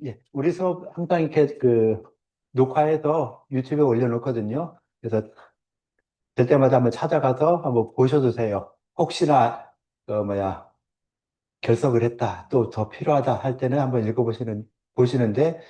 예, 우리 수업 항상 이렇게 녹화해서 유튜브에 올려놓거든요. 그래서 될 때마다 한번 찾아가서 한번 보셔도 돼요. 혹시나, 결석을 했다, 또 더 필요하다 할 때는 한번 보시는데,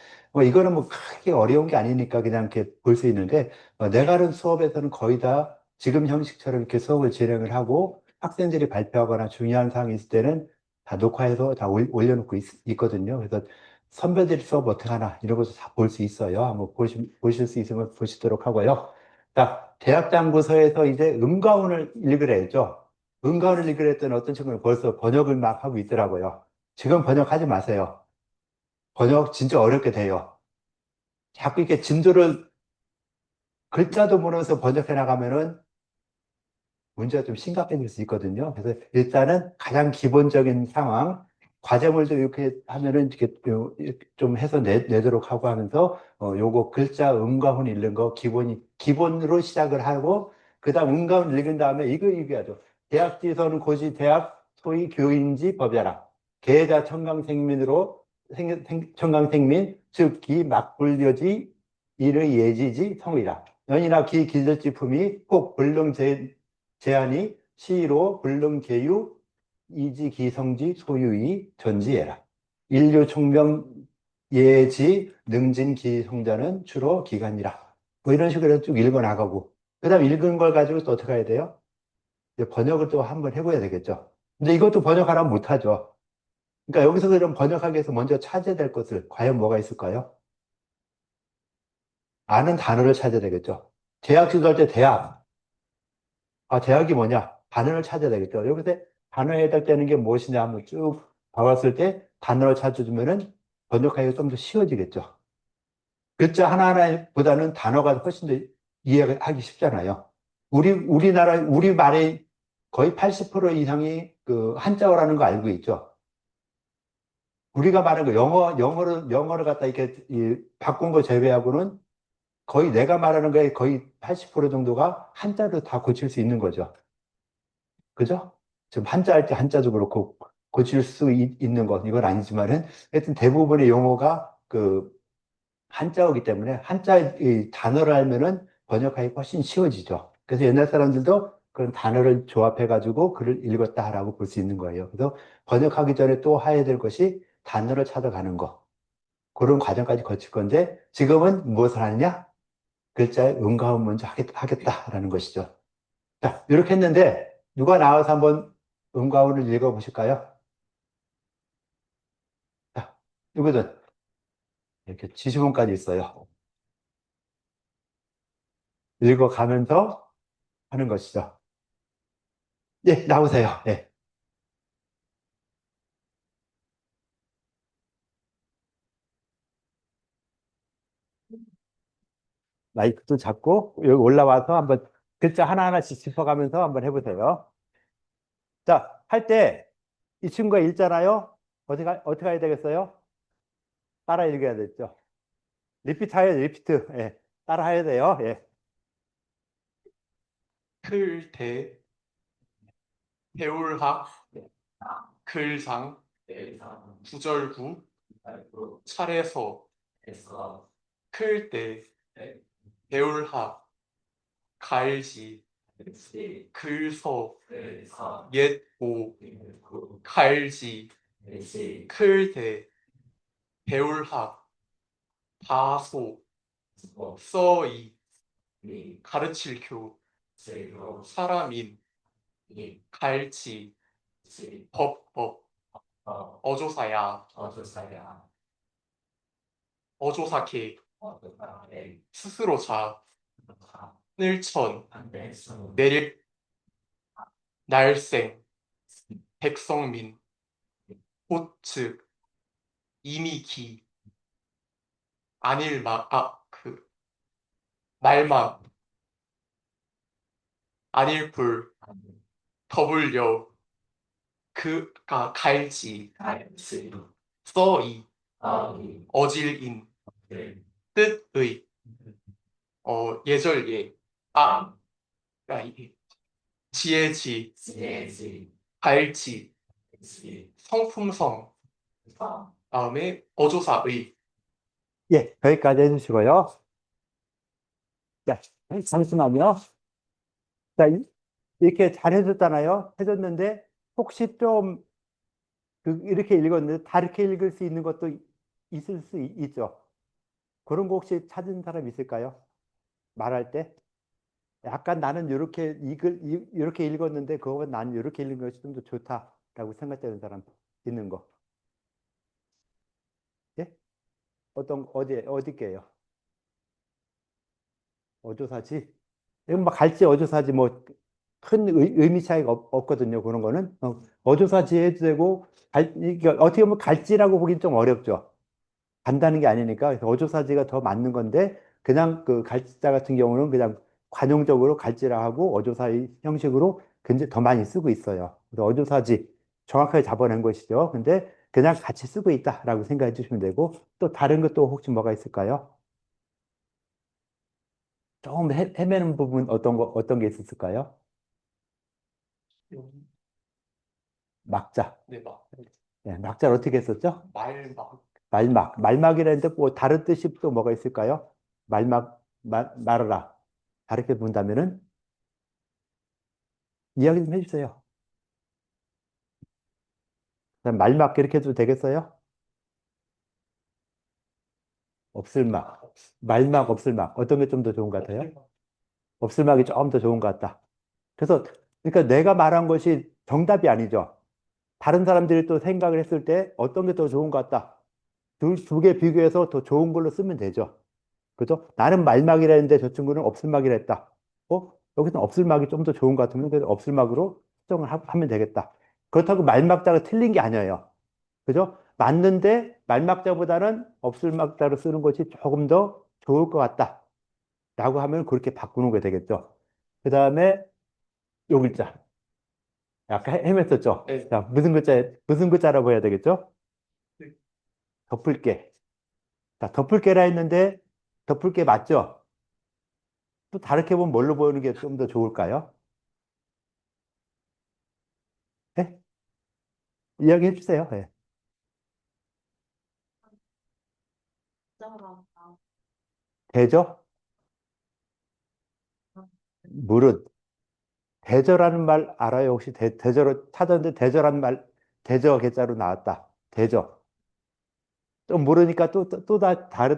이거는 뭐 크게 어려운 게 아니니까 그냥 이렇게 볼 수 있는데, 내가 하는 수업에서는 거의 다 지금 형식처럼 이렇게 수업을 진행을 하고 학생들이 발표하거나 중요한 사항이 있을 때는 다 녹화해서 다 올려놓고 있거든요. 그래서 선배들이 수업 어떻게 하나 이런 것도 다 볼 수 있어요. 한번 보실 수 있으면 보시도록 하고요. 자, 대학장부서에서 이제 음가운을 읽으래죠. 은가를 읽으랬더니 어떤 친구는 벌써 번역을 막 하고 있더라고요. 지금 번역하지 마세요. 번역 진짜 어렵게 돼요. 자꾸 이렇게 진도를 글자도 모르면서 번역해 나가면은 문제가 좀 심각해질 수 있거든요. 그래서 일단은 가장 기본적인 상황, 과제물도 이렇게 하면은 이렇게 좀 해서 내도록 하고 하면서, 요거 글자 음가훈 읽는 거 기본으로 시작을 하고, 그 다음 음가훈 읽은 다음에 이거 얘기하죠. 대학지서는 고시 대학 소위 교인지 법야라. 계자 청강생민으로, 청강생민, 즉, 기 막불려지, 일의 예지지 성이라. 연이나 기 기절지품이 꼭 불능 제한이 시로 불능계유 이지기성지 소유이 전지해라. 인류 총명 예지 능진기성자는 주로 기간이라. 뭐 이런 식으로 쭉 읽어 나가고. 그 다음 읽은 걸 가지고 또 어떻게 해야 돼요? 이제 번역을 또 한번 해봐야 되겠죠. 근데 이것도 번역하라면 못하죠. 그러니까 여기서 그럼 번역하기 위해서 먼저 찾아야 될 것을 과연 뭐가 있을까요? 아는 단어를 찾아야 되겠죠. 대학 지도할 때 대학. 아, 대학이 뭐냐? 단어를 찾아야 되겠죠. 여기서 단어에 해당되는 게 무엇이냐 한번 쭉 봐왔을 때 단어를 찾아주면은 번역하기가 좀 더 쉬워지겠죠. 글자 하나하나보다는 단어가 훨씬 더 이해하기 쉽잖아요. 우리 말의 거의 80% 이상이 그 한자어라는 거 알고 있죠. 우리가 말하는 거 영어를 갖다 이렇게 바꾼 거 제외하고는 거의 내가 말하는 거에 거의 80% 정도가 한자로 다 고칠 수 있는 거죠. 그죠? 지금 한자 할 때 한자도 그렇고 고칠 수 있는 것, 이건 아니지만은 하여튼 대부분의 용어가 한자어기 때문에 한자 의 단어를 알면은 번역하기 훨씬 쉬워지죠. 그래서 옛날 사람들도 그런 단어를 조합해가지고 글을 읽었다라고 볼 수 있는 거예요. 그래서 번역하기 전에 또 해야 될 것이 단어를 찾아가는 거. 그런 과정까지 거칠 건데 지금은 무엇을 하느냐? 글자의 음가음 먼저 하겠다라는 것이죠. 자, 이렇게 했는데 누가 나와서 한번 음과운을 읽어보실까요? 자, 누구든 이렇게 지시문까지 있어요. 읽어가면서 하는 것이죠. 예, 나오세요. 예. 마이크도 잡고 여기 올라와서 한번 글자 하나하나씩 짚어가면서 한번 해보세요. 자, 할 때 이 친구가 읽잖아요. 어떻게 해야 되겠어요? 따라 읽어야 되죠. 리피트 해야 돼, 리피트. 예. 따라 해야 돼요. 예. 클대, 배울학, 글상, 구절구, 차례서, 클대, 배울학, 갈지, 글서, 옛고, 갈지, 클대, 배울학, 다소, 써이, 가르칠교, 사람인, 갈치, 법법, 어조사야, 어조사케, 스스로자, 늘천, 내릴, 날생, 백성민, 호측, 이미기, 말만, 안일불, 더블여, 갈지, 써이, 어질인, 뜻의, 예절예, 아, 이게, 지혜지, 발지, 성품성, 다음에 어조사의, 예, 여기까지 해주시고요. 자, 잠시만요. 자, 이렇게 잘 해줬잖아요. 해줬는데, 혹시 좀, 이렇게 읽었는데, 다르게 읽을 수 있는 것도 있을 수 있죠. 그런 거 혹시 찾은 사람 있을까요? 말할 때? 약간 나는 이렇게 읽었는데, 그거보다 나는 이렇게 읽은 것이 좀 더 좋다라고 생각되는 사람 있는 거. 예? 어디게요? 어조사지? 이건 뭐 갈지 어조사지 뭐 큰 의미 차이가 없거든요. 그런 거는 어조사지 해도 되고 이게 어떻게 보면 갈지라고 보긴 좀 어렵죠. 간다는 게 아니니까 그래서 어조사지가 더 맞는 건데 그냥 그 갈지자 같은 경우는 그냥 관용적으로 갈지라 하고 어조사의 형식으로 굉장히 더 많이 쓰고 있어요. 그래서 어조사지 정확하게 잡아낸 것이죠. 근데 그냥 같이 쓰고 있다라고 생각해 주시면 되고 또 다른 것도 혹시 뭐가 있을까요? 조금 헤매는 부분 어떤 게 있었을까요? 여기, 막자. 네, 막, 네, 막자를 어떻게 했었죠? 막, 말막이라는데 뭐 다른 뜻이 또 뭐가 있을까요? 말하라. 다르게 본다면은 이야기 좀 해주세요. 그다음 말막 이렇게 해도 되겠어요? 없을막. 말막, 없을막. 어떤 게 좀 더 좋은 것 같아요? 없을막이 좀 더 좋은 것 같다. 그래서 그러니까 내가 말한 것이 정답이 아니죠. 다른 사람들이 또 생각을 했을 때 어떤 게 더 좋은 것 같다. 두 개 비교해서 더 좋은 걸로 쓰면 되죠. 그죠? 나는 말막이라 했는데 저 친구는 없을막이라 했다. 여기서는 없을막이 좀 더 좋은 것 같으면 그래도 없을막으로 수정을 하면 되겠다. 그렇다고 말막자가 틀린 게 아니에요. 그죠? 맞는데 말막자보다는 없을막자로 쓰는 것이 조금 더 좋을 것 같다. 라고 하면 그렇게 바꾸는 게 되겠죠. 그 다음에 요 글자. 아까 헤맸었죠? 네, 자, 무슨 글자라고 해야 되겠죠? 네, 덮을게. 자, 덮을게라 했는데 덮을게 맞죠? 또 다르게 보면 뭘로 보이는 게 좀 더 좋을까요? 네? 이야기해 주세요. 네. 대저? 무릇. 대저라는 말 알아요? 혹시 대저로 찾았는데 대저라는 말, 대저 개자로 나왔다. 대저. 또 모르니까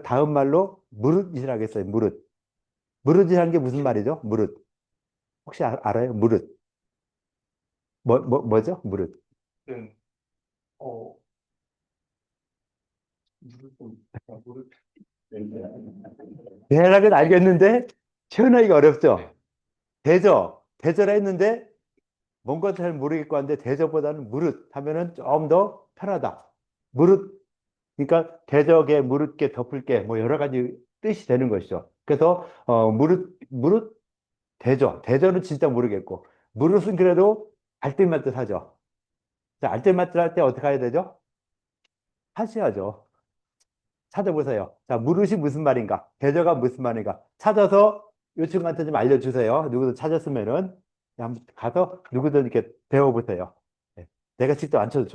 다음 말로 무릇이라고 했어요. 무릇. 무릇이라는 게 무슨 말이죠? 무릇. 혹시 알아요? 무릇. 뭐죠? 무릇. 는, 어, 무릎, 대략은 알겠는데 표현하기가 어렵죠? 네, 대저. 대저라 했는데 뭔가 잘 모르겠고 한데 대저보다는 무릇 하면은 좀 더 편하다. 무릇 그러니까 대적에 무릇게 덮을게 뭐 여러 가지 뜻이 되는 것이죠. 그래서 무릇 대저는 진짜 모르겠고 무릇은 그래도 알뜰말뜻 하죠. 자, 알뜰말뜻 할 때 어떻게 해야 되죠? 하셔야죠. 찾아보세요. 자, 무릇이 무슨 말인가? 대저가 무슨 말인가? 찾아서 요 친구한테 좀 알려주세요. 누구도 찾았으면은 한번 가서 누구든 이렇게 배워보세요. 예. 내가 직접 안 쳐도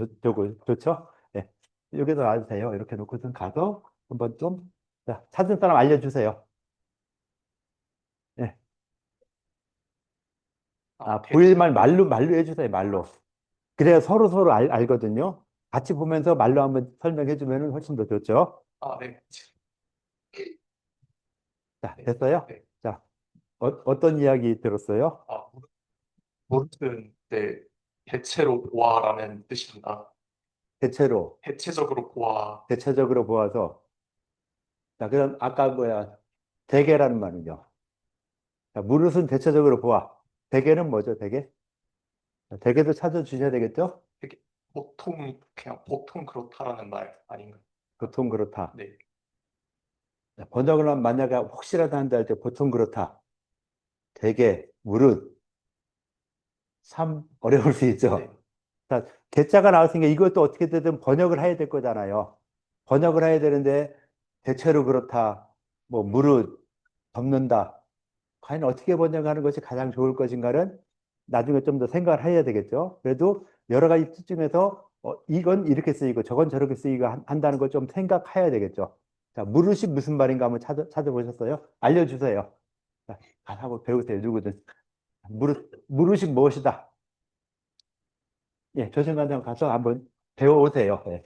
좋죠? 예. 여기서 와주세요. 이렇게 놓고선 가서 한번 좀 자, 찾은 사람 알려주세요. 예. 대저, 보일만 말로 해주세요. 말로. 그래야 서로 알거든요. 같이 보면서 말로 한번 설명해주면 훨씬 더 좋죠. 네, 자, 네, 됐어요? 네. 자, 어떤 이야기 들었어요? 무릎은, 네, 대체로 보아라는 뜻입니다. 대체로, 대체적으로 보아, 대체적으로 보아서. 자, 그럼 아까 뭐야, 대개라는 말은요. 자, 무릇은 대체적으로 보아. 대개는 뭐죠, 대개? 자, 대개도 찾아주셔야 되겠죠? 되게 그냥 보통 그렇다라는 말 아닌가요? 보통 그렇다. 네, 자, 번역을 하면 만약에 혹시라도 한다 할 때 보통 그렇다. 대개, 무릇, 참 어려울 수 네, 있죠. 자, 대자가 나왔으니까 이것도 어떻게든 번역을 해야 될 거잖아요. 번역을 해야 되는데 대체로 그렇다. 뭐 무릇, 덮는다. 과연 어떻게 번역하는 것이 가장 좋을 것인가는 나중에 좀 더 생각을 해야 되겠죠. 그래도 여러 가지 뜻 중에서 이건 이렇게 쓰이고 저건 저렇게 쓰이고 한다는 걸 좀 생각해야 되겠죠. 자, 무릇이 무슨 말인가 한번 찾아보셨어요? 알려주세요. 자, 가서 한번 배우세요. 누구든. 무릇이 무엇이다. 예, 조선관장 가서 한번 배워오세요. 예.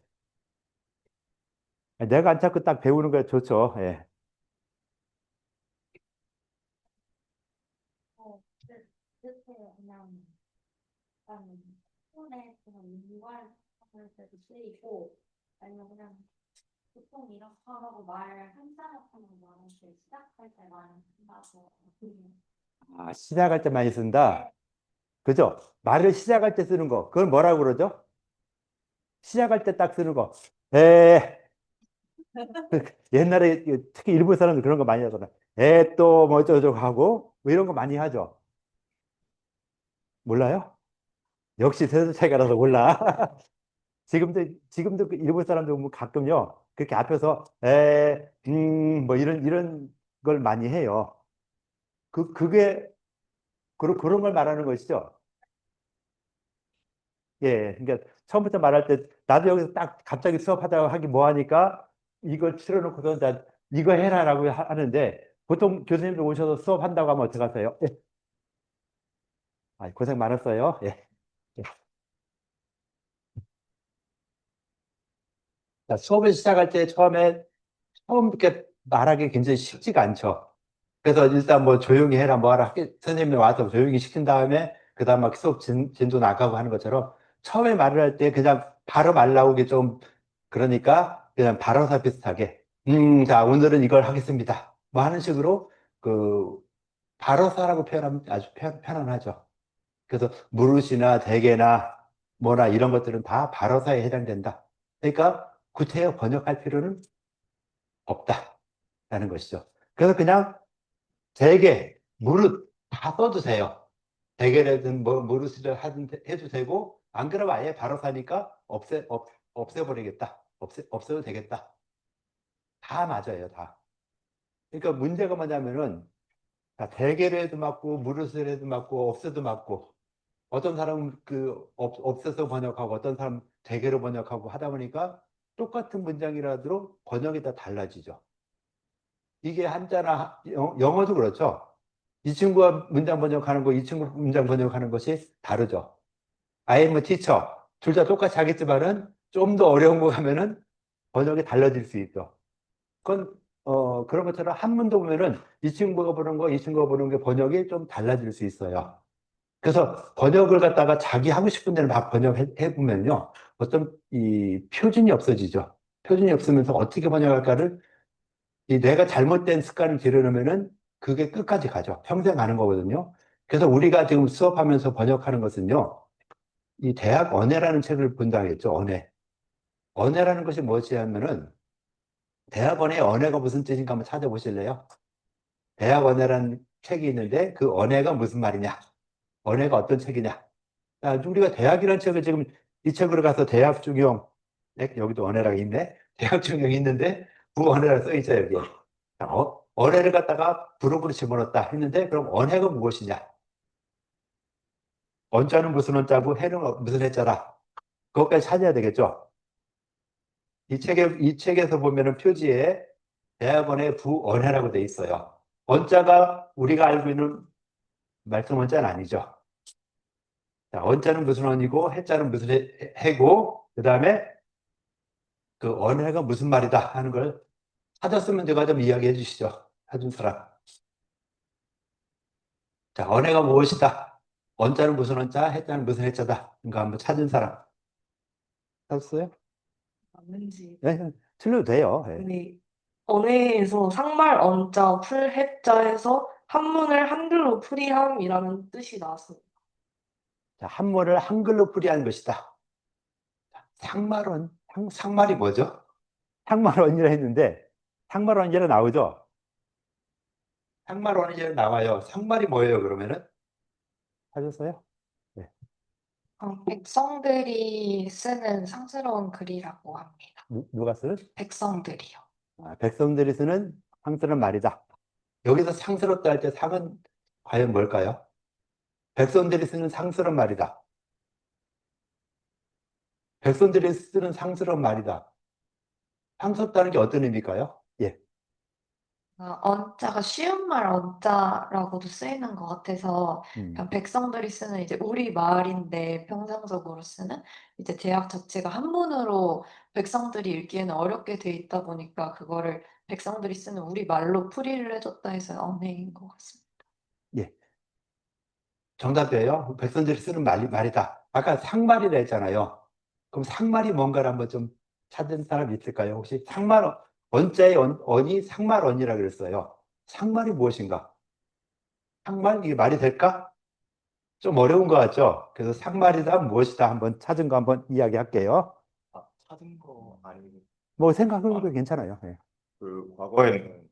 내가 안 찾고 딱 배우는 거 좋죠. 예. 뜻해요. 약간 손에 그냥 유발할 때도 쓰이고 아니면 그냥 보통 이렇게 하라고 말 한자락하는 말할 때 시작할 때 많이 쓴다고. 아, 시작할 때 많이 쓴다. 그죠? 말을 시작할 때 쓰는 거. 그걸 뭐라고 그러죠? 시작할 때 딱 쓰는 거. 에, 옛날에 특히 일본 사람들 그런 거 많이 하잖아. 또 뭐 어쩌고저쩌고 하고 뭐 이런 거 많이 하죠. 몰라요? 역시 세대 차이가 나서 몰라. 지금도 그 일본 사람들 보면 가끔요. 그렇게 앞에서 뭐 이런 걸 많이 해요. 그게 그런 걸 말하는 것이죠. 예, 그러니까 처음부터 말할 때 나도 여기서 딱 갑자기 수업하다가 하기 뭐 하니까 이걸 틀어놓고서 이거 해라라고 하는데 보통 교수님들 오셔서 수업한다고 하면 어떡하세요? 예. 아, 고생 많았어요. 예. 예. 자, 수업을 시작할 때 처음 이렇게 말하기 굉장히 쉽지가 않죠. 그래서 일단 뭐 조용히 해라 뭐 하라 선생님이 와서 조용히 시킨 다음에 그다음 막 수업 진도 나가고 하는 것처럼 처음에 말을 할 때 그냥 바로 말 나오기 좀 그러니까 그냥 발어사 비슷하게 자 오늘은 이걸 하겠습니다 뭐 하는 식으로 그 발어사라고 표현하면 아주 편안하죠. 그래서 무릇이나 대개나 뭐나 이런 것들은 다 발어사에 해당된다. 그러니까 구태여 번역할 필요는 없다라는 것이죠. 그래서 그냥 대개, 무릇 다 써도 돼요. 대개라든 뭐 무릇을 해도 되고 안 그러면 아예 바로 사니까 없애버리겠다. 없애도 되겠다. 다 맞아요, 다. 그러니까 문제가 뭐냐면은 자, 대개를 해도 맞고 무릇을 해도 맞고 없애도 맞고 어떤 사람은 없애서 번역하고 어떤 사람은 대개로 번역하고 하다 보니까 똑같은 문장이라도 번역이 다 달라지죠. 이게 한자나 영어도 그렇죠. 이 친구가 문장 번역하는 거, 이 친구 문장 번역하는 것이 다르죠. I am a teacher. 둘 다 똑같이 하겠지만은 좀 더 어려운 거 가면은 번역이 달라질 수 있죠. 그건, 그런 것처럼 한문도 보면은 이 친구가 보는 거, 이 친구가 보는 게 번역이 좀 달라질 수 있어요. 그래서 번역을 갖다가 자기 하고 싶은 대로 막 번역해 보면요. 어떤 이 표준이 없어지죠. 표준이 없으면서 어떻게 번역할까를 이 뇌가 잘못된 습관을 들여놓으면은 그게 끝까지 가죠. 평생 가는 거거든요. 그래서 우리가 지금 수업하면서 번역하는 것은요, 이 대학 언어라는 책을 본다고 했죠, 언어. 언어라는 것이 무엇이냐면은, 대학 언어의 언어가 무슨 뜻인가 한번 찾아보실래요? 대학 언어라는 책이 있는데, 그 언어가 무슨 말이냐? 언어가 어떤 책이냐? 자, 우리가 대학이라는 책을 지금 이 책으로 가서 대학 중용, 여기도 언어라고 있네? 대학 중용이 있는데, 그 언어라고 써 있어요, 여기. 언해를 갖다가 부록으로 집어넣었다 했는데 그럼 언해가 무엇이냐? 언자는 무슨 언자고 해는 무슨 해자라. 그것까지 찾아야 되겠죠. 이 책에서 보면은 표지에 대학원의 부언해라고 돼 있어요. 언자가 우리가 알고 있는 말씀 언자는 아니죠. 자, 언자는 무슨 언이고 해자는 무슨 해고 그 다음에 그 언해가 무슨 말이다 하는 걸 찾았으면 제가 좀 이야기해 주시죠. 찾은 사람. 자, 언해가 무엇이다? 언자는 무슨 언자, 해자는 무슨 해자다. 이거 한번 찾은 사람. 찾았어요? 맞는지. 네, 틀려도 돼요. 네. 근데 언어에서 상말 언자 풀해자에서 한문을 한글로 풀이함이라는 뜻이 나왔습니다. 자, 한문을 한글로 풀이한 것이다. 상말이 뭐죠? 상말원이라 했는데, 상말원이라 나오죠? 상말원이라 나와요. 상말이 뭐예요, 그러면은? 찾았어요? 네. 백성들이 쓰는 상스러운 글이라고 합니다. 누가 쓰는? 백성들이요. 백성들이 쓰는 상스러운 말이다. 여기서 상스럽다 할 때 상은 과연 뭘까요? 백성들이 쓰는 상스러운 말이다. 백성들이 쓰는 상스러운 말이다. 상스럽다는 게 어떤 의미일까요? 예. 언자가 쉬운 말 언자라고도 쓰이는 것 같아서 음, 그냥 백성들이 쓰는 이제 우리 말인데 평상적으로 쓰는 이제 대학 자체가 한문으로 백성들이 읽기에는 어렵게 돼 있다 보니까 그거를 백성들이 쓰는 우리 말로 풀이를 해줬다 해서 언해인 것 같습니다. 예, 정답이에요. 백성들이 쓰는 말이다. 아까 상말이라 했잖아요. 그럼 상말이 뭔가를 한번 좀 찾은 사람이 있을까요? 혹시 상말, 언자의 언이 상말언이라 그랬어요. 상말이 무엇인가? 상말? 이게 말이 될까? 좀 어려운 것 같죠? 그래서 상말이다 무엇이다 한번 찾은 거 한번 이야기할게요. 아, 찾은 거 아니고. 뭐 생각해도 아, 괜찮아요. 예. 그 과거에는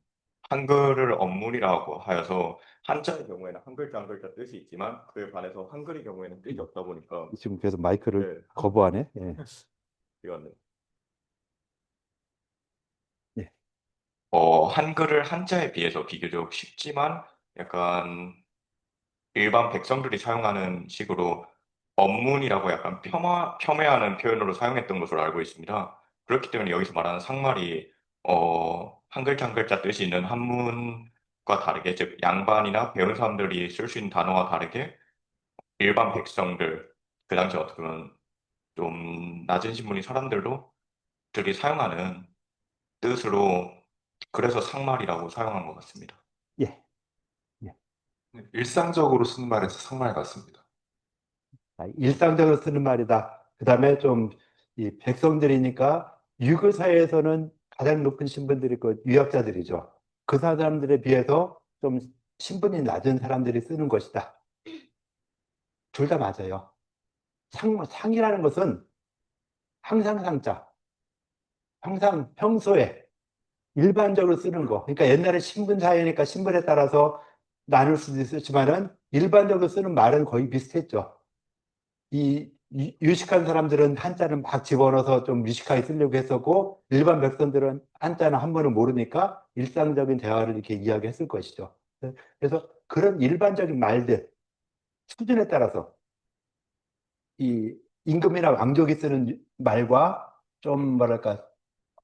한글을 언문이라고 하여서 한자의 경우에는 한 글자 한 글자 뜻이 있지만 그에 반해서 한글의 경우에는 뜻이 없다 보니까 지금 계속 마이크를 네, 거부하네. 예. 이거는 예. 한글을 한자에 비해서 비교적 쉽지만 약간 일반 백성들이 사용하는 식으로 언문이라고 약간 폄훼하는 표현으로 사용했던 것으로 알고 있습니다. 그렇기 때문에 여기서 말하는 상말이 한 글자 한 글자 뜻이 있는 한문과 다르게 즉 양반이나 배운 사람들이 쓸 수 있는 단어와 다르게 일반 백성들 그 당시 어떻게 보면 좀 낮은 신분의 사람들도 들이 사용하는 뜻으로 그래서 상말이라고 사용한 것 같습니다. 예. 예. 네, 일상적으로 쓰는 말에서 상말 같습니다. 일상적으로 쓰는 말이다. 그 다음에 좀 이 백성들이니까 유교 사회에서는 가장 높은 신분들이 그 유학자들이죠. 그 사람들에 비해서 좀 신분이 낮은 사람들이 쓰는 것이다. 둘 다 맞아요. 상이라는 것은 항상 상자, 항상 평소에 일반적으로 쓰는 거. 그러니까 옛날에 신분 사회니까 신분에 따라서 나눌 수도 있었지만은 일반적으로 쓰는 말은 거의 비슷했죠. 이 유식한 사람들은 한자를 막 집어넣어서 좀 유식하게 쓰려고 했었고 일반 백성들은 한자는 한 번은 모르니까 일상적인 대화를 이렇게 이야기했을 것이죠. 그래서 그런 일반적인 말들 수준에 따라서 이 임금이나 왕족이 쓰는 말과 좀 뭐랄까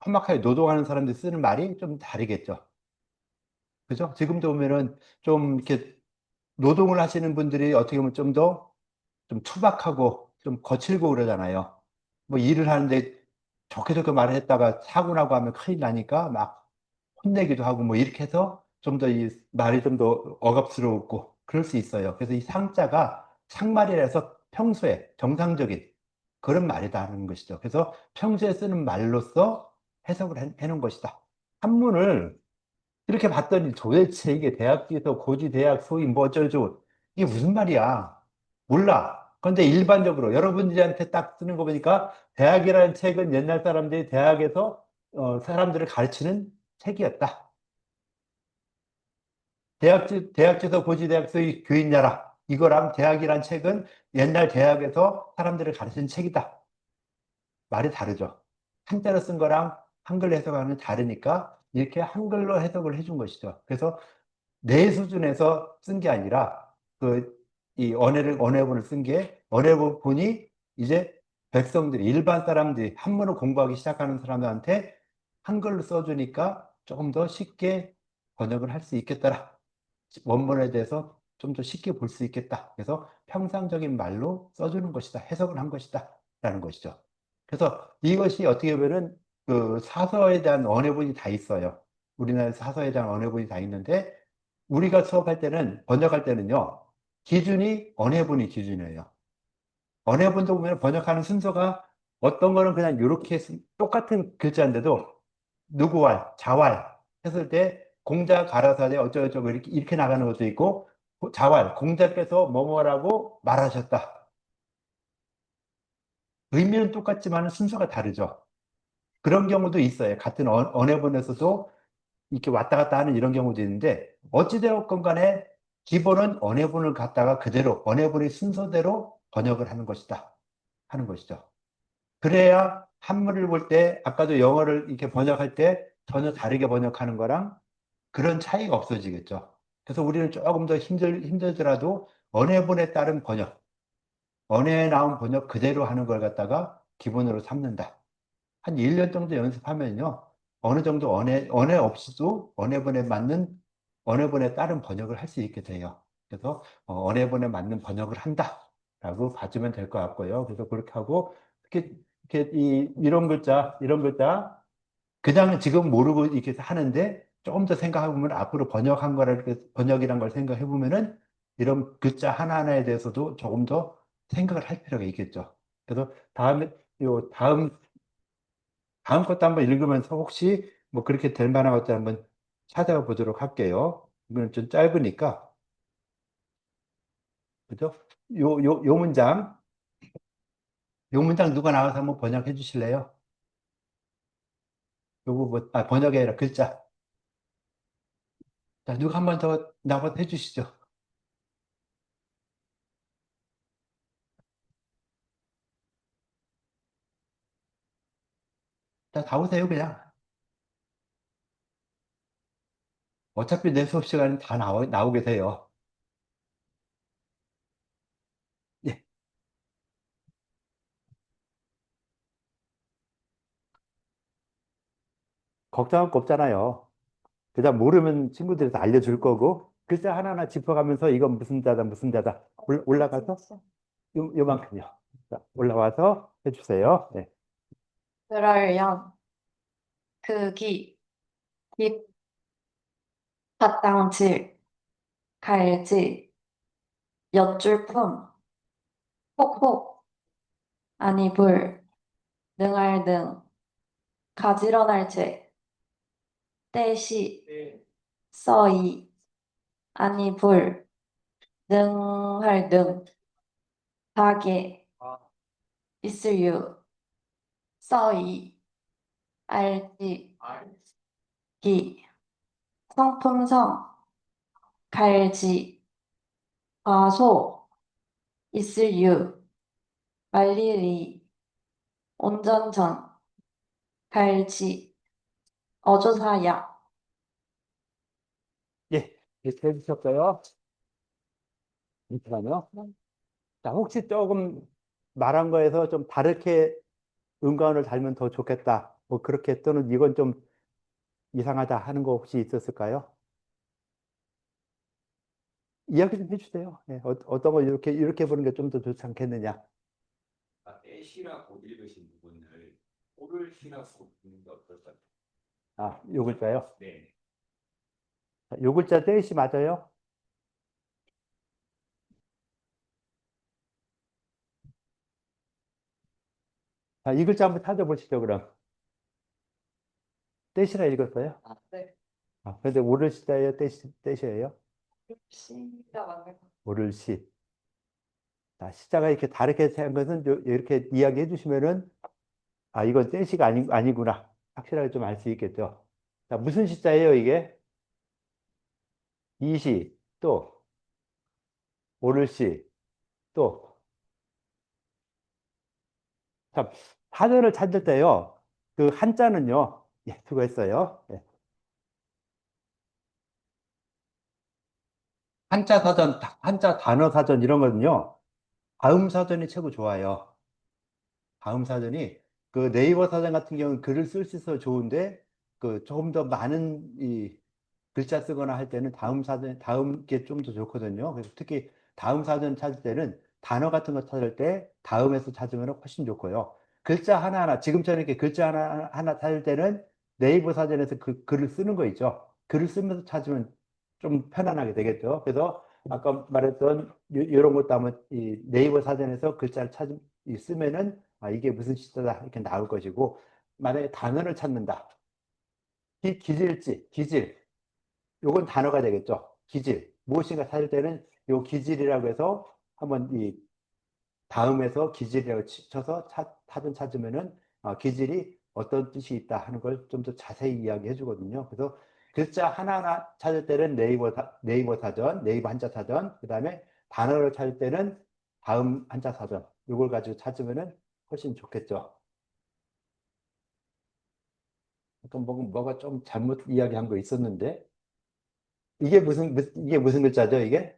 험악하게 노동하는 사람들이 쓰는 말이 좀 다르겠죠. 그죠? 지금도 보면은 좀 이렇게 노동을 하시는 분들이 어떻게 보면 좀 더 좀 투박하고 좀 거칠고 그러잖아요. 뭐 일을 하는데 좋게 좋게 말을 했다가 사고 나고 하면 큰일 나니까 막 혼내기도 하고 뭐 이렇게 해서 좀 더 이 말이 좀 더 억압스럽고 그럴 수 있어요. 그래서 이 상자가 상말이라서 평소에 정상적인 그런 말이다 하는 것이죠. 그래서 평소에 쓰는 말로서 해석을 해놓은 것이다. 한문을 이렇게 봤더니 도대체 이게 대학에서 고지 대학 소위 뭐 어쩌고 이게 무슨 말이야? 몰라. 그런데 일반적으로 여러분들한테 딱 쓰는 거 보니까 대학이라는 책은 옛날 사람들이 대학에서 사람들을 가르치는 책이었다. 대학에서 고지 대학 소위 교인야라. 이거랑 대학이란 책은 옛날 대학에서 사람들을 가르치는 책이다. 말이 다르죠. 한자로 쓴 거랑 한글로 해석하는 게 다르니까 이렇게 한글로 해석을 해준 것이죠. 그래서 내 수준에서 쓴 게 아니라 이 언해본을 쓴 게 언해본이 이제 백성들이 일반 사람들이 한문을 공부하기 시작하는 사람들한테 한글로 써주니까 조금 더 쉽게 번역을 할 수 있겠더라. 원문에 대해서 좀 더 쉽게 볼 수 있겠다. 그래서 평상적인 말로 써주는 것이다. 해석을 한 것이다. 라는 것이죠. 그래서 이것이 어떻게 보면은 그 사서에 대한 언해본이 다 있어요. 우리나라 사서에 대한 언해본이 다 있는데 우리가 수업할 때는 번역할 때는요. 기준이 언해본이 기준이에요. 언해본도 보면 번역하는 순서가 어떤 거는 그냥 이렇게 똑같은 글자인데도 누구왈, 자왈 했을 때 공자 가라사대 어쩌고저쩌고 이렇게 나가는 것도 있고 자왈, 공자께서 뭐뭐라고 말하셨다. 의미는 똑같지만 순서가 다르죠. 그런 경우도 있어요. 같은 언해본에서도 이렇게 왔다 갔다 하는 이런 경우도 있는데 어찌되었건 간에 기본은 언해본을 갖다가 그대로 언해본의 순서대로 번역을 하는 것이다 하는 것이죠. 그래야 한문을 볼 때 아까도 영어를 이렇게 번역할 때 전혀 다르게 번역하는 거랑 그런 차이가 없어지겠죠. 그래서 우리는 조금 더 힘들더라도 언해본에 따른 번역, 언어에 나온 번역 그대로 하는 걸 갖다가 기본으로 삼는다. 한 1년 정도 연습하면요. 어느 정도 언어 없이도 언어본에 따른 번역을 할 수 있게 돼요. 그래서 언어본에 맞는 번역을 한다라고 봐주면 될 것 같고요. 그래서 그렇게 하고 이렇게 이런 글자 그냥 지금 모르고 이렇게 하는데 조금 더 생각해 보면 앞으로 번역이란 걸 생각해 보면은 이런 글자 하나하나에 대해서도 조금 더 생각을 할 필요가 있겠죠. 그래서 요 다음 것도 한번 읽으면서 혹시 뭐 그렇게 될 만한 것들 한번 찾아가 보도록 할게요. 이거는 좀 짧으니까. 그죠? 요 문장 누가 나와서 한번 번역해 주실래요? 요거 번역이 아니라 글자. 자, 누가 한 번 더 나와서 해 주시죠. 자, 다 오세요, 그냥. 어차피 내 수업 시간은 다 나오게 돼요. 예, 걱정할 거 없잖아요. 그냥 모르면 친구들이 다 알려줄 거고, 글자 하나하나 짚어가면서 이건 무슨 자다, 무슨 자다. 올라가서 요만큼요. 자, 올라와서 해주세요. 네. 그럴련, 크기, 딥, 밭당질, 갈지, 엿줄품, 폭폭, 아니 불, 능알 등, 가지런할 죄, 떼시, 써이, 아니 불, 능할 등, 가게, 있을 유, 써이, 알지, 기, 성품성, 갈지, 과소, 있을 유, 말리리, 온전전, 갈지, 어조사야. 예, 이렇게 해주셨어요. 이렇게 하면. 자, 혹시 조금 말한 거에서 좀 다르게 음가운을 달면 더 좋겠다. 뭐 그렇게 또는 이건 좀 이상하다 하는 거 혹시 있었을까요? 이야기 좀 해주세요. 네, 어떤 걸 이렇게 보는 게 좀 더 좋지 않겠느냐. 애시라고 읽으신 부분을 오를시라고 읽는 게 어떨까요? 아, 요 글자요. 네. 자, 요 글자 떼시 맞아요? 자, 이 글자 한번 찾아보시죠, 그럼. 떼시라 읽었어요? 네. 아, 근데 오를 시자예요? 떼시예요? 시가 맞는 것 오를 시. 자, 시자가 이렇게 다르게 한 것은 이렇게 이야기해 주시면은 아, 이건 떼시가 아니구나. 확실하게 좀 알 수 있겠죠. 자, 무슨 시자예요, 이게? 이시, 또, 오를 시, 또. 자, 사전을 찾을 때요. 그 한자는요. 예, 수고했어요. 예. 한자 단어 사전 이런 거는요. 다음 사전이 최고 좋아요. 다음 사전이 그 네이버 사전 같은 경우는 글을 쓸 수 있어서 좋은데 그 조금 더 많은 이 글자 쓰거나 할 때는 다음 게 좀 더 좋거든요. 그래서 특히 다음 사전 찾을 때는 단어 같은 거 찾을 때 다음에서 찾으면 훨씬 좋고요. 글자 하나하나, 지금처럼 이렇게 글자 하나 찾을 때는 네이버 사전에서 그 글을 쓰는 거 있죠. 글을 쓰면서 찾으면 좀 편안하게 되겠죠. 그래서 아까 말했던 이런 것도 한번 이 네이버 사전에서 글자를 쓰면은 아, 이게 무슨 시자다 이렇게 나올 것이고 만약에 단어를 찾는다. 기질. 요건 단어가 되겠죠. 기질. 무엇인가 찾을 때는 요 기질이라고 해서 한번 이 다음에서 기질이라고 쳐서 찾으면은 기질이 어떤 뜻이 있다 하는 걸 좀 더 자세히 이야기해 주거든요. 그래서 글자 하나하나 찾을 때는 네이버 사전, 네이버 한자 사전, 그다음에 단어를 찾을 때는 다음 한자 사전. 요걸 가지고 찾으면은 훨씬 좋겠죠. 약간 뭐가 좀 잘못 이야기한 거 있었는데 이게 무슨 글자죠, 이게?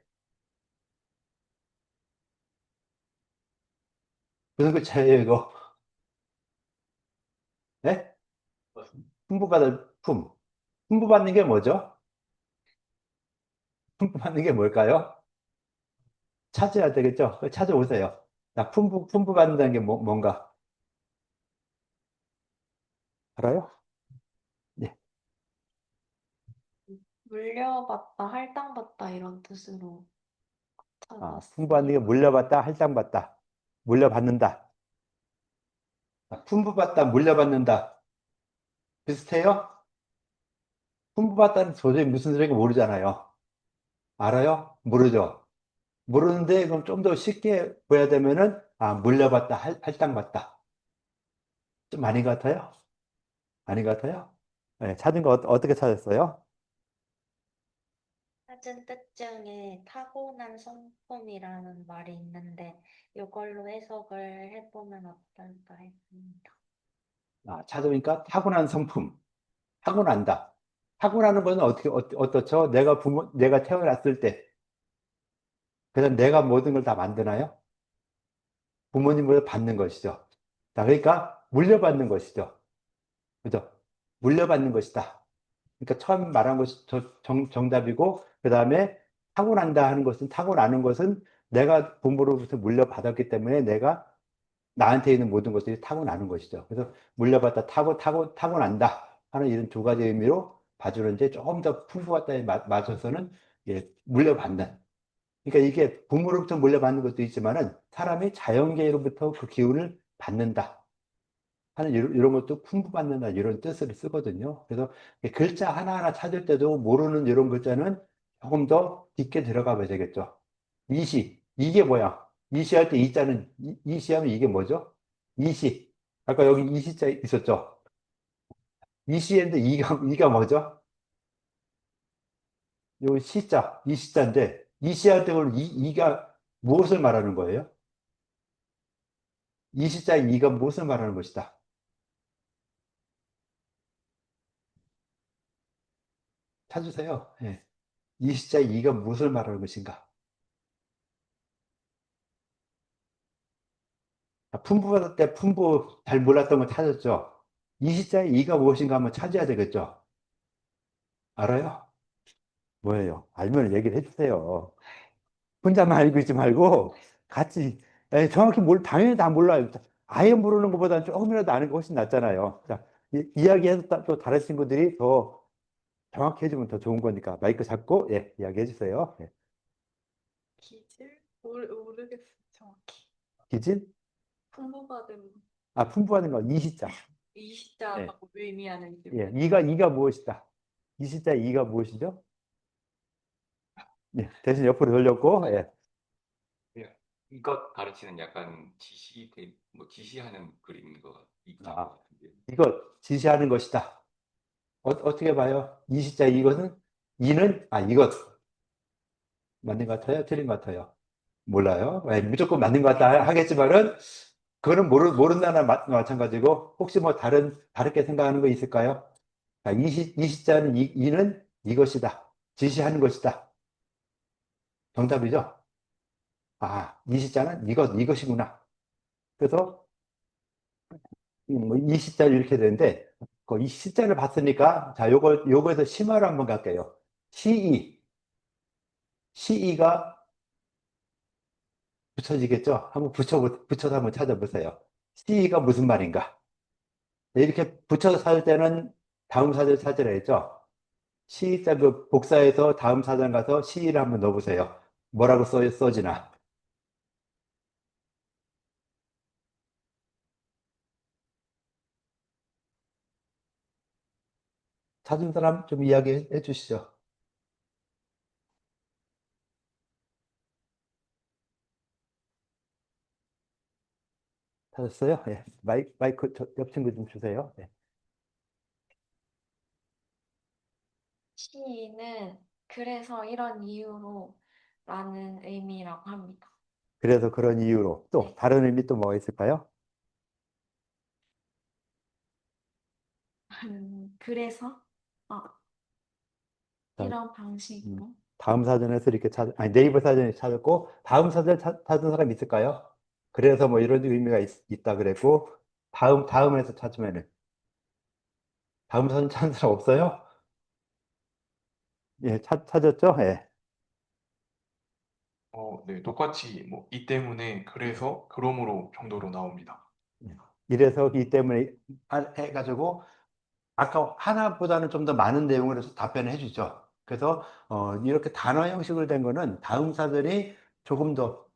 무슨 글자예요, 이거? 네? 풍부받을 품. 풍부받는 게 뭐죠? 풍부받는 게 뭘까요? 찾아야 되겠죠? 찾아오세요. 자, 풍부받는다는 게 뭔가 알아요? 네. 물려받다, 할당받다 이런 뜻으로 풍부받는 게 찾았습니다. 물려받다, 할당받다, 물려받는다. 풍부받다, 물려받는다. 비슷해요? 풍부받다는 도저히 무슨 소리인지 모르잖아요. 알아요? 모르죠? 모르는데 그럼 좀 더 쉽게 보여야 되면은 물려받다, 할당받다. 좀 아닌 것 같아요? 아닌 것 같아요? 네, 찾은 거 어떻게 찾았어요? 찾은 뜻 중에 타고난 성품이라는 말이 있는데 이걸로 해석을 해보면 어떨까 했습니다. 찾으니까 타고난 성품, 타고난다. 타고나는 건 어떻죠? 내가 태어났을 때, 그래서 내가 모든 걸 다 만드나요? 부모님으로 받는 것이죠. 자, 그러니까 물려받는 것이죠. 그죠? 물려받는 것이다. 그러니까 처음 말한 것이 정답이고, 그 다음에 타고나는 것은 내가 부모로부터 물려받았기 때문에 내가 나한테 있는 모든 것들이 타고나는 것이죠. 그래서 물려받다, 타고난다 하는 이런 두 가지 의미로 봐주는데 조금 더 풍부하다에 맞춰서는 물려받는. 그러니까 이게 부모로부터 물려받는 것도 있지만은 사람이 자연계로부터 그 기운을 받는다 하는 이런 것도 풍부받는다 이런 뜻을 쓰거든요. 그래서 글자 하나하나 찾을 때도 모르는 이런 글자는 조금 더 깊게 들어가 봐야 되겠죠. 이게 뭐야? 이시할 때 이자는 이시하면 이게 뭐죠? 이시. 아까 여기 이시자 있었죠? 이시했는데 이가 뭐죠? 요 시자, 이시자인데 이시할 때 그럼 이가 무엇을 말하는 거예요? 이시자 이가 무엇을 말하는 것이다? 찾으세요. 예. 이시자 이가 무엇을 말하는 것인가? 풍부받을 때 풍부 잘 몰랐던 거 찾았죠? 이시자의 이가 무엇인가 한번 찾아야 되겠죠? 알아요? 뭐예요? 알면 얘기를 해주세요. 혼자만 알고 있지 말고 같이 정확히 당연히 다 몰라요. 아예 모르는 것보다는 조금이라도 아는 게 훨씬 낫잖아요. 자, 이야기해서 또 다른 친구들이 더 정확히 해주면 더 좋은 거니까 마이크 잡고 이야기해 주세요. 기질? 모르겠어요, 정확히. 기질? 풍부받은 풍부하는 거 이시자. 이 시자가 의미하는지 이가 무엇이다? 이시자 이가 무엇이죠? 대신 옆으로 돌렸고 이것 가르치는 약간 지시하는 그림인 것 같은데. 이것 지시하는 것이다. 어떻게 봐요? 이시자 이것은 이것 맞는 것 같아요? 틀린 것 같아요? 몰라요. 무조건 맞는 것 같다 하겠지만은 그거는 모른다는 마찬가지고 혹시 뭐 다르게 생각하는 거 있을까요? 이시자는 이는 이것이다. 지시하는 것이다. 정답이죠? 이시자는 이것이구나. 그래서 이 시자를 이렇게 되는데 이 시자를 봤으니까 자 요거에서 심화를 한번 갈게요. 시이가 붙여지겠죠? 한번 붙여서 한번 찾아보세요. 시가 무슨 말인가? 이렇게 붙여서 찾을 때는 다음 사절 찾으라 했죠? 시자 그 복사해서 다음 사절 가서 시를 한번 넣어보세요. 뭐라고 써지나? 찾은 사람 좀 이야기해 주시죠. 찾았어요? 마이크 옆 친구 좀 주세요. 시인은 그래서 이런 이유로 라는 의미라고 합니다. 그래서 그런 이유로 또 네. 다른 의미 또 뭐가 있을까요? 그래서 자, 이런 방식으로 다음 사전에서 이렇게 네이버 사전에 찾았고 다음 사전 찾은 사람 있을까요? 그래서 뭐 이런 의미가 있다 그랬고 다음에서 찾으면은 다음 선 찾는 사람 없어요? 예, 찾았죠? 예. 네, 똑같이 뭐 이 때문에 그래서 그러므로 정도로 나옵니다. 이래서 이 때문에 해가지고 아까 하나보다는 좀 더 많은 내용을 해서 답변을 해주죠. 그래서 이렇게 단어 형식으로 된 거는 다음사들이 조금 더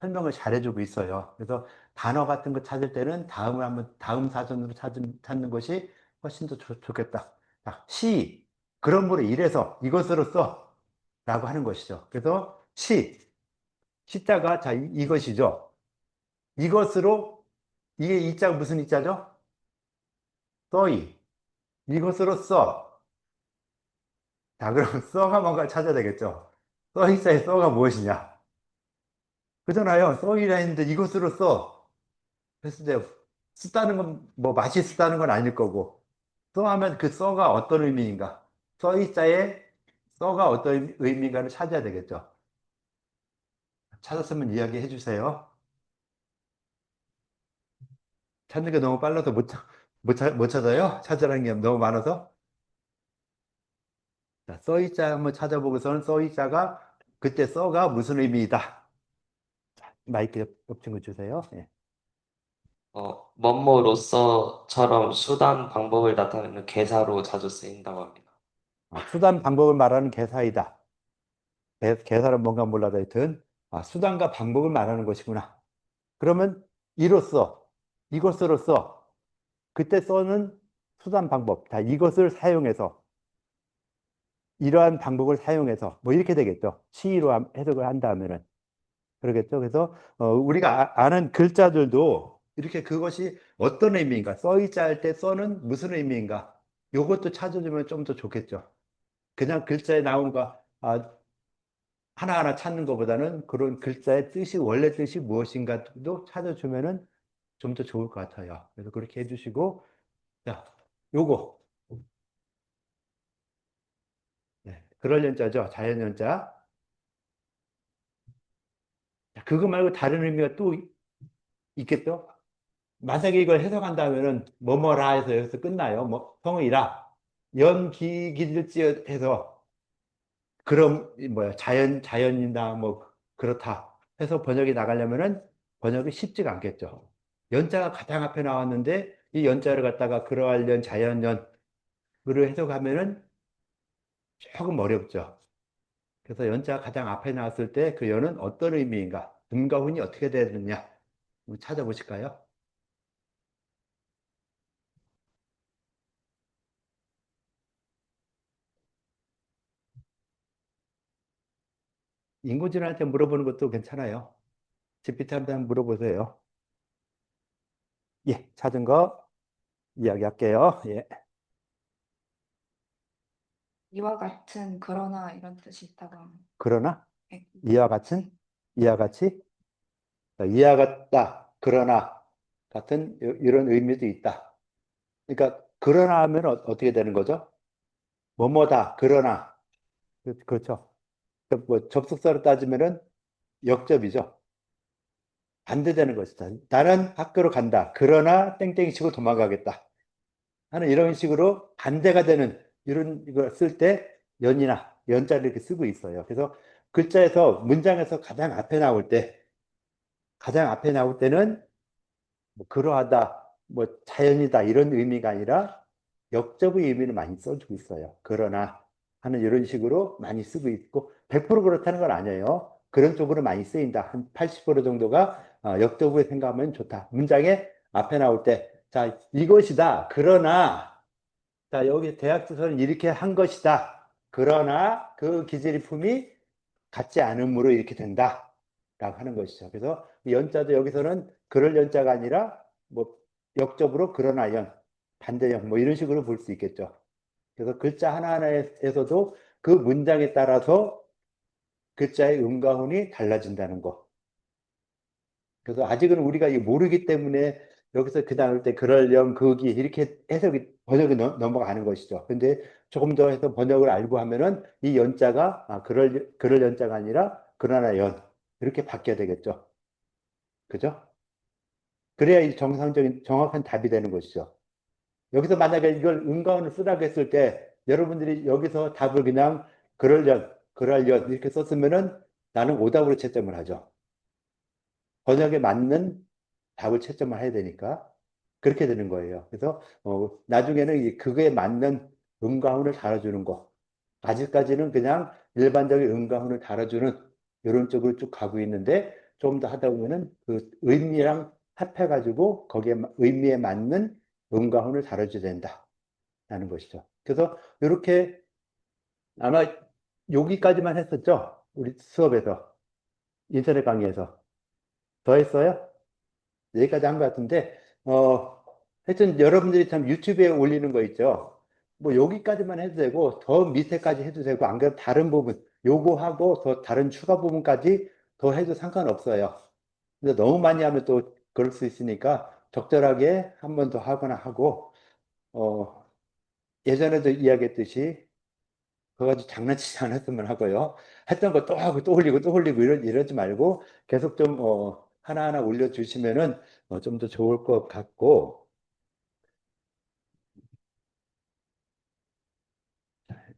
설명을 잘해주고 있어요. 그래서 단어 같은 거 찾을 때는 다음을 한번 다음 사전으로 찾는 것이 훨씬 더 좋겠다. 자, 그러므로 이래서 이것으로써 라고 하는 것이죠. 그래서 시자가 자 이것이죠. 이것으로 이게 이자가 무슨 이자죠? 써이. 이것으로써 자, 그럼 써가 뭔가 찾아야 되겠죠. 써이자의 써가 무엇이냐? 그잖아요. 써이라 했는데 이것으로써 그랬을 때 쓰다는 건 뭐 맛이 쓰다는 건 아닐 거고 써 하면 그 써가 어떤 의미인가? 써이자의 써가 어떤 의미인가를 찾아야 되겠죠. 찾았으면 이야기해 주세요. 찾는 게 너무 빨라서 못 찾아요? 찾으라는 게 너무 많아서. 자, 써이자 한번 찾아보고서는 써이자가 그때 써가 무슨 의미이다. 마이크 옆 친구 주세요. 예. 뭐뭐로서처럼 수단 방법을 나타내는 개사로 자주 쓰인다고 합니다. 수단 방법을 말하는 개사이다. 개사는 뭔가 몰라도 하여튼 수단과 방법을 말하는 것이구나. 그러면 이로써 이것으로써 그때 써는 수단 방법 다 이것을 사용해서 이러한 방법을 사용해서 뭐 이렇게 되겠죠. 시로 해석을 한다면은 그러겠죠. 그래서 우리가 아는 글자들도 이렇게 그것이 어떤 의미인가 써이자 할 때 써는 무슨 의미인가 요것도 찾아주면 좀 더 좋겠죠. 그냥 글자에 나온 거 하나하나 찾는 것보다는 그런 글자의 뜻이 원래 뜻이 무엇인가도 찾아주면은 좀 더 좋을 것 같아요. 그래서 그렇게 해주시고 자 요거 네, 그럴 연자죠. 자연 연자. 자, 그거 말고 다른 의미가 또 있겠죠? 만약에 이걸 해석한다면은 뭐뭐라 해서 여기서 끝나요. 뭐 성이라 연기기질지 해서 그럼 이 뭐야 자연이나 뭐 그렇다 해서 번역이 나가려면은 번역이 쉽지가 않겠죠. 연자가 가장 앞에 나왔는데 이 연자를 갖다가 그러하려는 자연연으로 해석하면은 조금 어렵죠. 그래서 연자가 가장 앞에 나왔을 때 그 연은 어떤 의미인가? 음과 훈이 어떻게 되느냐? 한번 찾아보실까요? 인공지능한테 물어보는 것도 괜찮아요. GPT한테 한번 물어보세요. 예, 찾은 거 이야기할게요. 예, 이와 같은 그러나 이런 뜻이 있다고 합니다. 그러나 네. 이와 같은 이와 같이 이와 같다. 그러나 같은 이런 의미도 있다. 그러니까 그러나 하면 어떻게 되는 거죠? 뭐뭐다. 그러나 그렇죠. 뭐 접속사로 따지면은 역접이죠. 반대되는 것이다. 나는 학교로 간다. 그러나 땡땡이 치고 도망가겠다. 하는 이런 식으로 반대가 되는 이런 이걸 쓸 때 연이나 연자를 이렇게 쓰고 있어요. 그래서 글자에서 문장에서 가장 앞에 나올 때는 뭐 그러하다, 뭐 자연이다 이런 의미가 아니라 역접의 의미를 많이 써주고 있어요. 그러나 하는 이런 식으로 많이 쓰고 있고 100% 그렇다는 건 아니에요. 그런 쪽으로 많이 쓰인다. 한 80% 정도가 역접을 생각하면 좋다. 문장에 앞에 나올 때, 자, 이것이다. 그러나, 자, 여기 대학에서는 이렇게 한 것이다. 그러나 그 기재리품이 같지 않음으로 이렇게 된다. 라고 하는 것이죠. 그래서 연자도 여기서는 그럴 연자가 아니라 뭐 역접으로 그러나 연, 반대연 뭐 이런 식으로 볼 수 있겠죠. 그래서 글자 하나하나에서도 그 문장에 따라서 글자의 음과 훈이 달라진다는 거. 그래서 아직은 우리가 이 모르기 때문에 여기서 그 나올 때 그럴령 그기 이렇게 해석이 번역이 넘어가는 것이죠. 근데 조금 더 해서 번역을 알고 하면은 이 연자가 그럴 연자가 아니라 그러나 연 이렇게 바뀌어야 되겠죠. 그죠? 그래야 이 정상적인 정확한 답이 되는 것이죠. 여기서 만약에 이걸 음가운을 쓰라고 했을 때 여러분들이 여기서 답을 그냥 그럴련 이렇게 썼으면은 나는 오답으로 채점을 하죠. 번역에 맞는 답을 채점을 해야 되니까 그렇게 되는 거예요. 그래서 나중에는 그거에 맞는 음가운을 달아주는 거. 아직까지는 그냥 일반적인 음가운을 달아주는 이런 쪽으로 쭉 가고 있는데 좀 더 하다 보면은 그 의미랑 합해가지고 거기에 의미에 맞는 음가운을 달아줘야 된다라는 것이죠. 그래서 이렇게 아마 여기까지만 했었죠. 우리 수업에서 인터넷 강의에서 더 했어요? 여기까지 한 것 같은데, 하여튼 여러분들이 참 유튜브에 올리는 거 있죠. 뭐 여기까지만 해도 되고, 더 밑에까지 해도 되고, 안 그래도 다른 부분, 요거하고 더 다른 추가 부분까지 더 해도 상관없어요. 근데 너무 많이 하면 또 그럴 수 있으니까 적절하게 한 번 더 하거나 하고, 어, 예전에도 이야기했듯이, 그거 가지고 장난치지 않았으면 하고요. 했던 거 또 하고 또 올리고 또 올리고 이러지 말고 계속 좀 하나하나 올려주시면은 좀 더 좋을 것 같고,